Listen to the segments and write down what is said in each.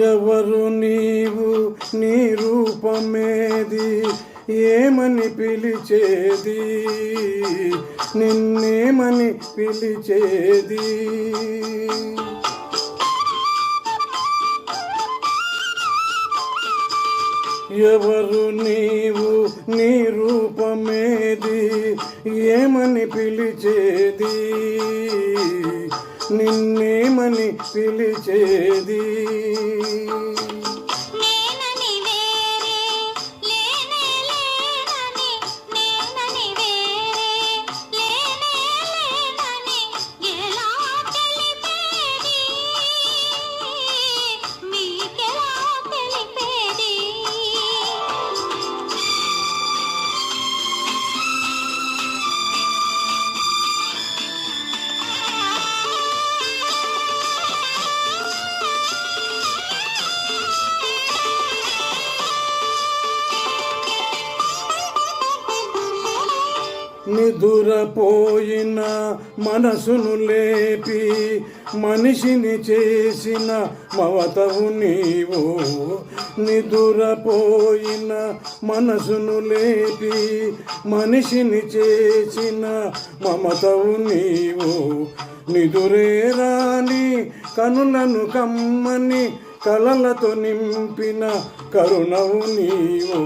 ఎవరు నీవు, నీ రూపమేది, ఏమని పిలిచేది, నిన్నేమని పిలిచేది. ఎవరు నీవు, నీ రూపమేది, ఏమని పిలిచేది, నిన్నేమని పిలిచేది. నిదురపోయిన మనసును లేపి మనిషిని చేసిన మమతవు నీవు. నిదురపోయిన మనసును లేపి మనిషిని చేసిన మమతవు నీవు. నిదురే రాని కనులను కమ్మని కలలతో నింపిన కరుణవు నీవు.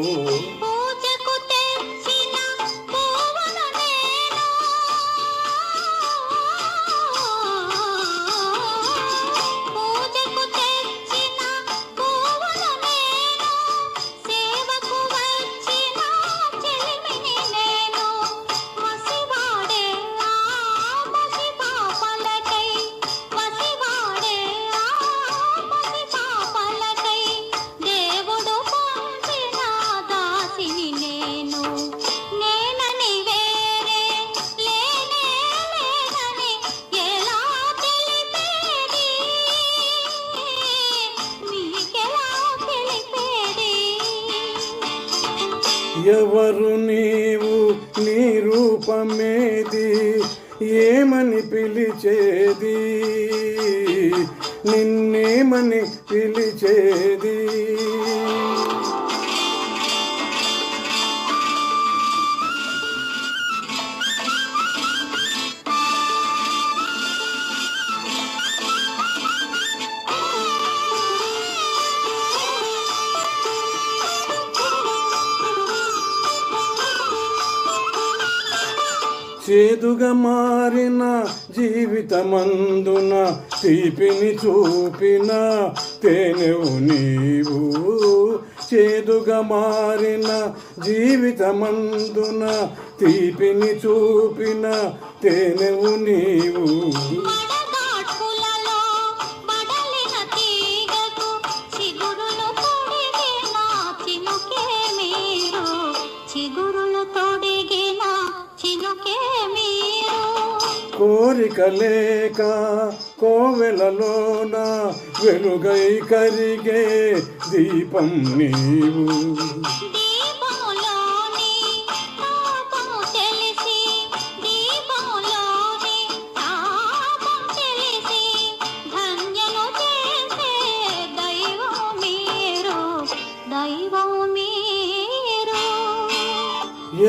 ఎవరు నీవు, నీ రూపమేది, ఏమని పిలిచేది, నిన్నేమని పిలిచేది. చేదుగా మారిన జీవితమందున తీపిని చూపిన తేనెవు నీవు. చేదుగా మారిన జీవితమందున తీపిని చూపిన తేనెవు నీవు. కోరిక లేక కోవెలలోన వెలుగై కరిగే దీపం నీవు.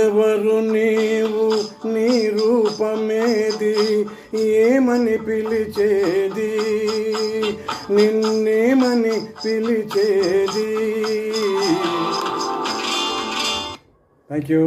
ఎవరు నీవు, నీ రూపమేది, ఏమని పిలిచేది, నిన్నేమని పిలిచేది. Thank you.